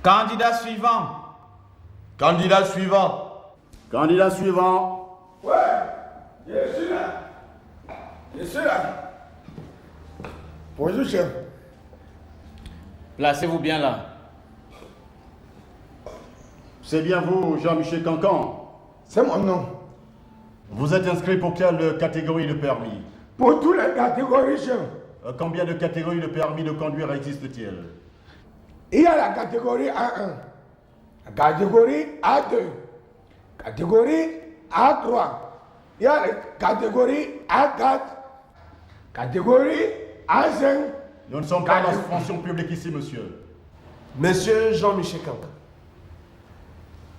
Candidat suivant. Candidat suivant. Candidat suivant. Ouais, je suis là. Je suis là. Bonjour, chef. Placez-vous bien là. C'est bien vous, Jean-Michel Cancan. C'est mon nom. Vous êtes inscrit pour quelle catégorie de permis? Pour toutes les catégories, chef. Combien de catégories de permis de conduire existe-t-il? Il y a la catégorie A1, la catégorie A2, catégorie A3. Il y a la catégorie A4, catégorie A5. Nous ne sommes pas dans la fonction publique ici, monsieur. Monsieur Jean-Michel Cancan,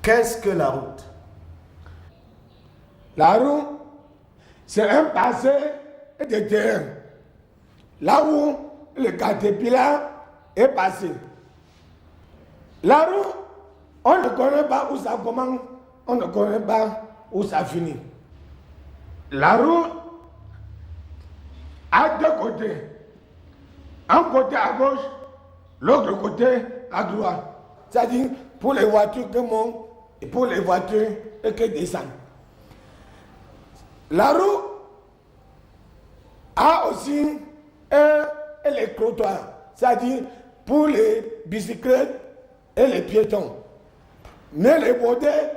qu'est-ce que la route? La roue, c'est un passé de terrain. Là où le caterpillar est passé. La roue, on ne connaît pas où ça commence, on ne connaît pas où ça finit. La roue a deux côtés. Un côté à gauche, l'autre côté à droite. C'est-à-dire pour les voitures qui montent et pour les voitures qui descendent. La roue a aussi les trottoirs, c'est-à-dire pour les bicyclettes et les piétons. Mais les bordels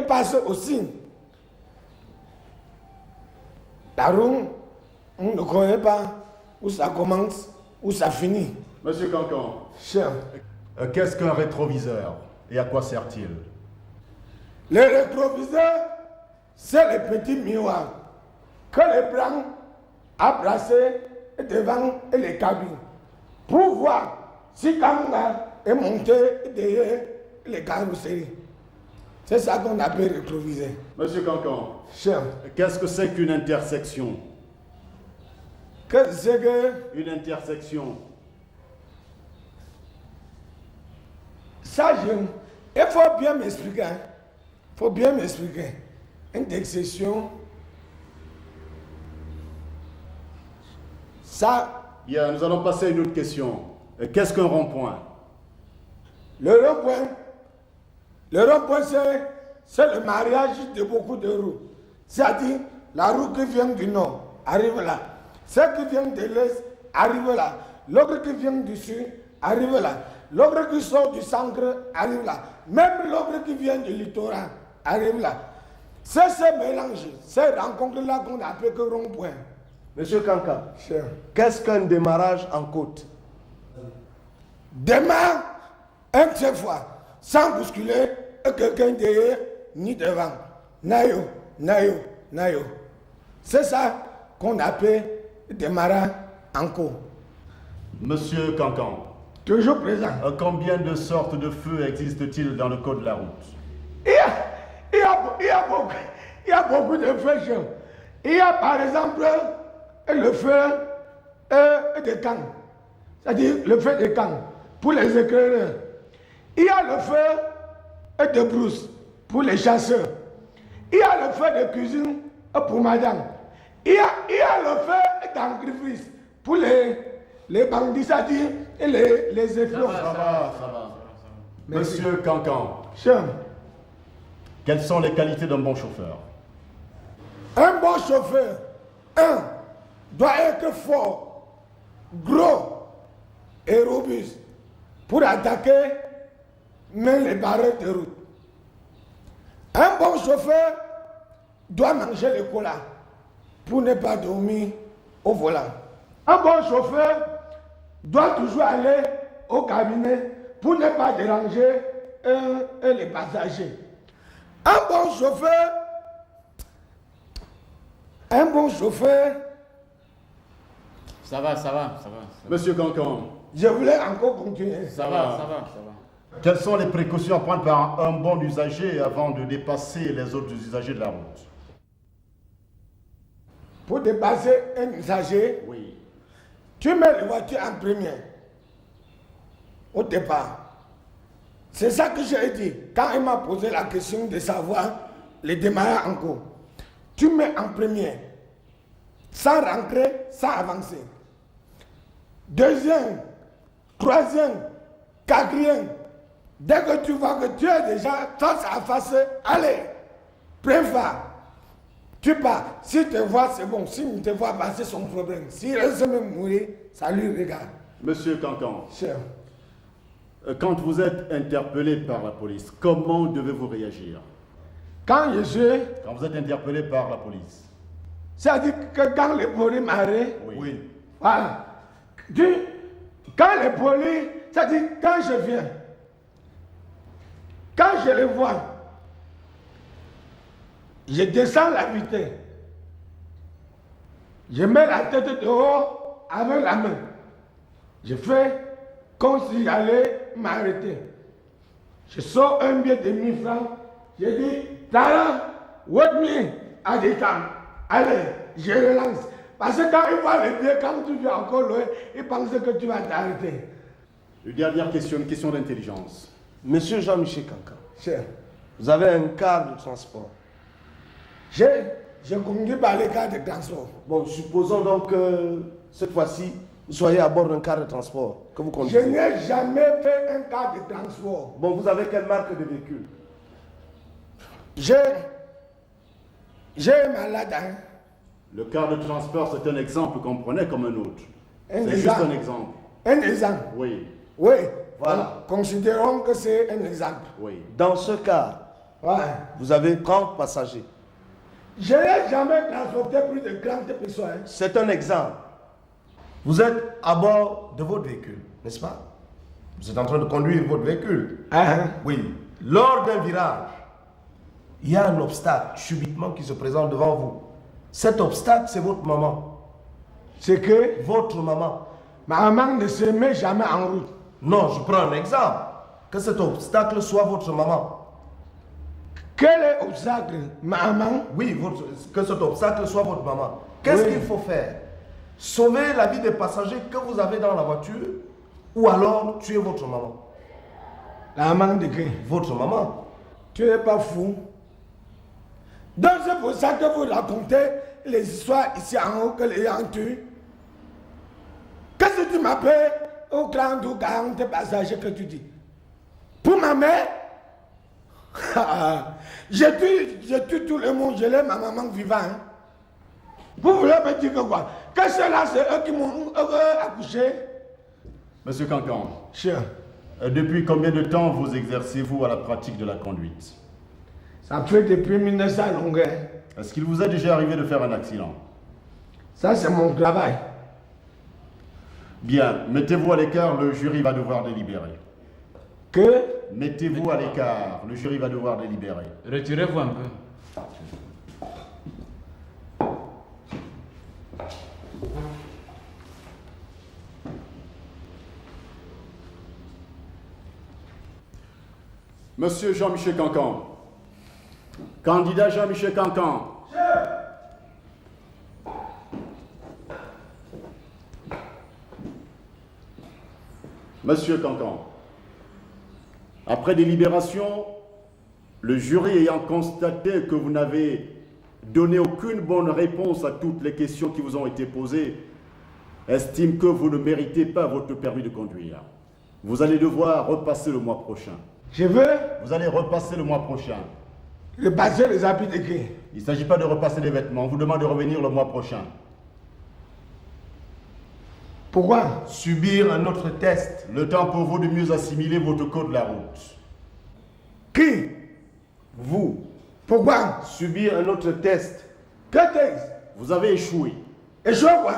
passent aussi. La roue, on ne connaît pas où ça commence, où ça finit. Monsieur Cancan, Cher. qu'est-ce qu'un rétroviseur et à quoi sert-il? Le rétroviseur, c'est les petits miroirs que les blancs a placés devant les cabines pour voir si Kanga est monté derrière les carrosseries. C'est ça qu'on appelle rétroviseur. Monsieur Cancan, Cher. qu'est-ce que c'est qu'une intersection? Que c'est que Une intersection. ça, il faut bien m'expliquer. Il faut bien m'expliquer. Intersection, ça, Bien, nous allons passer à une autre question. Qu'est-ce qu'un rond-point? le rond-point, c'est le mariage de beaucoup de roues. C'est-à-dire, la roue qui vient du nord arrive là. Celle qui vient de l'est arrive là. L'autre qui vient du sud arrive là. L'autre qui sort du centre arrive là. Même l'autre qui vient du littoral arrive là. C'est ce mélange, ces rencontres-là qu'on appelle que rond-point. Monsieur Cancan, Cher. qu'est-ce qu'un démarrage en côte? Démarre un seul fois, sans bousculer quelqu'un derrière ni devant. Nayo, nayo, nayo. C'est ça qu'on appelle démarrage en côte. Monsieur Cancan, Toujours présent. combien de sortes de feux existent-ils dans le code de la route? Il y a beaucoup de feux chauds. Il y a par exemple le feu de camp, c'est-à-dire le feu de camp pour les éclaireurs. Il y a le feu de brousse pour les chasseurs. Il y a le feu de cuisine pour madame. Il y a le feu d'engriffice pour les bandits, c'est-à-dire les effluents. Ça va. Monsieur Cancan, Cher. quelles sont les qualités d'un bon chauffeur? Un bon chauffeur, doit être fort, gros et robuste pour attaquer même les barrières de route. Un bon chauffeur doit manger le cola pour ne pas dormir au volant. Un bon chauffeur doit toujours aller au cabinet pour ne pas déranger les passagers. Un bon chauffeur, Ça va. Monsieur Cancan, je voulais encore continuer. Ça va. quelles sont les précautions à prendre par un bon usager avant de dépasser les autres usagers de la route? Pour dépasser un usager, Oui. tu mets la voiture en première. Au départ. C'est ça que j'ai dit. Quand il m'a posé la question de savoir les démarrages en cours. Tu mets en première. Sans rentrer, sans avancer. Deuxième, troisième, quatrième, Dès que tu vois que tu es déjà face à face, allez, préfère. Tu pars. S'il te voit, c'est bon. S'il ne te voit pas, c'est son problème. S'il reste même mourir, ça lui regarde. Monsieur Cancan, Cher. quand vous êtes interpellé par la police, comment devez-vous réagir? Quand je suis, Quand vous êtes interpellé par la police. c'est-à-dire que quand les polices m'arrêtent, Oui. voilà. Quand les polices, c'est-à-dire quand je viens, quand je les vois, je descends la vitesse. Je mets la tête dehors avec la main. Je fais comme si j'allais m'arrêter. Je sors un billet de 1000 francs. Je dis, Tara, what me? À des temps. Allez, je relance. Parce que quand ils voient le billet, quand tu viens encore loin, ils pensent que tu vas t'arrêter. Une dernière question, une question d'intelligence. Monsieur Jean-Michel Kankan, Cher, vous avez un car de transport. je conduis par les cas de transport. Bon, supposons donc que cette fois-ci, vous soyez à bord d'un car de transport que vous Je conduisez. n'ai jamais fait un cas de transport. Bon, vous avez quelle marque de véhicule? J'ai un malade, hein. Le car de transport, c'est un exemple qu'on prenait comme un autre. Un C'est juste exemple. un exemple. Un exemple. Oui, Oui. Voilà. Considérons que c'est un exemple. oui. Dans ce car, Ouais. vous avez 30 passagers. Je n'ai jamais transporté plus de 30 personnes. Hein. C'est un exemple. Vous êtes à bord de votre véhicule, n'est-ce pas? Vous êtes en train de conduire votre véhicule. Hein? Oui. Lors d'un virage, il y a un obstacle subitement qui se présente devant vous. Cet obstacle, c'est votre maman. C'est que Votre maman. ma maman ne se met jamais en route. Non, je prends un exemple. Que cet obstacle soit votre maman. Quel est l'obstacle? Ma maman? Oui, que cet obstacle soit votre maman. Qu'est-ce Oui. qu'il faut faire? Sauver la vie des passagers que vous avez dans la voiture ou alors tuer votre maman? La maman de qui? Votre maman. Tu n'es pas fou. Donc c'est pour ça que vous racontez les histoires ici en haut que les gens tuent. Qu'est-ce que tu m'appelles au 30 ou 40 passagers que tu dis? Pour ma mère? je tue tout le monde, je laisse ma maman vivante. Hein. Vous voulez me dire que quoi? Que ceux-là, c'est eux qui m'ont accouché? Monsieur Cancan, Cher, depuis combien de temps vous exercez-vous à la pratique de la conduite? ça fait depuis 1900 longueur. Est-ce qu'il vous est déjà arrivé de faire un accident? Ça, c'est mon travail. Bien, mettez-vous à l'écart, le jury va devoir délibérer. Que? Mettez-vous à l'écart, le jury va devoir délibérer. Retirez-vous un peu. Monsieur Jean-Michel Cancan. Candidat Jean-Michel Cancan. Monsieur Cancan. Après délibération, le jury ayant constaté que vous n'avez donné aucune bonne réponse à toutes les questions qui vous ont été posées, estime que vous ne méritez pas votre permis de conduire. Vous allez devoir repasser le mois prochain. Je veux Vous allez repasser le mois prochain. repasser les habits de qui? Il ne s'agit pas de repasser les vêtements, on vous demande de revenir le mois prochain. Pourquoi? Subir un autre test. Le temps pour vous de mieux assimiler votre code de la route. Qui? Vous. Pourquoi? Subir un autre test. Que texte? Vous avez échoué. Et je vois quoi?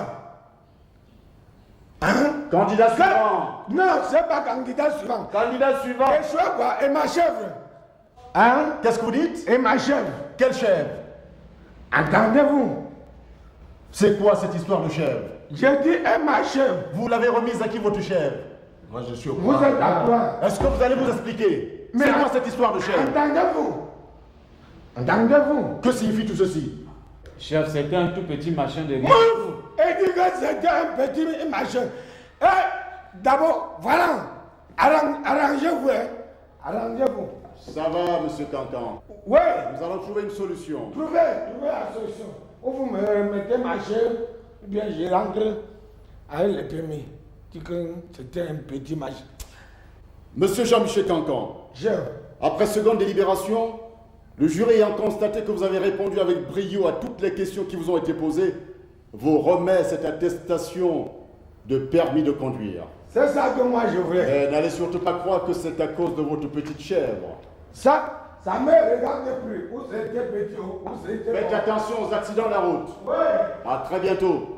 Hein? Candidat Que- suivant. Non, c'est pas candidat suivant. Candidat suivant. Et je vois quoi? Et ma chèvre? Hein? Qu'est-ce que vous dites? Et ma chèvre? Quelle chèvre? Entendez-vous? C'est quoi cette histoire de chèvre? J'ai dit et ma chèvre. Vous l'avez remise à qui votre chèvre? Moi, je suis au Vous courant. êtes à quoi? Est-ce que vous allez vous expliquer? Mais- C'est quoi cette histoire de chèvre? Entendez-vous? Entendez-vous? Que signifie tout ceci? Chef, c'était un tout petit machin de riz. Move! Et dit que c'était un petit machin. Eh, d'abord, voilà. Arrangez-vous, hein. Arrangez-vous. Ça va, monsieur Cancan. Oui. Nous allons trouver une solution. Trouvez la solution. Ou vous me remettez ma chèvre, ou bien je rentre avec le permis. Dit que c'était un petit machin. Monsieur Jean-Michel Cancan, Je. après seconde délibération, le jury ayant constaté que vous avez répondu avec brio à toutes les questions qui vous ont été posées, vous remet cette attestation de permis de conduire. C'est ça que moi je voulais. Et n'allez surtout pas croire que c'est à cause de votre petite chèvre. Ça me regarde plus. Où c'était petit, où c'était... Faites attention aux accidents de la route. Oui. À très bientôt.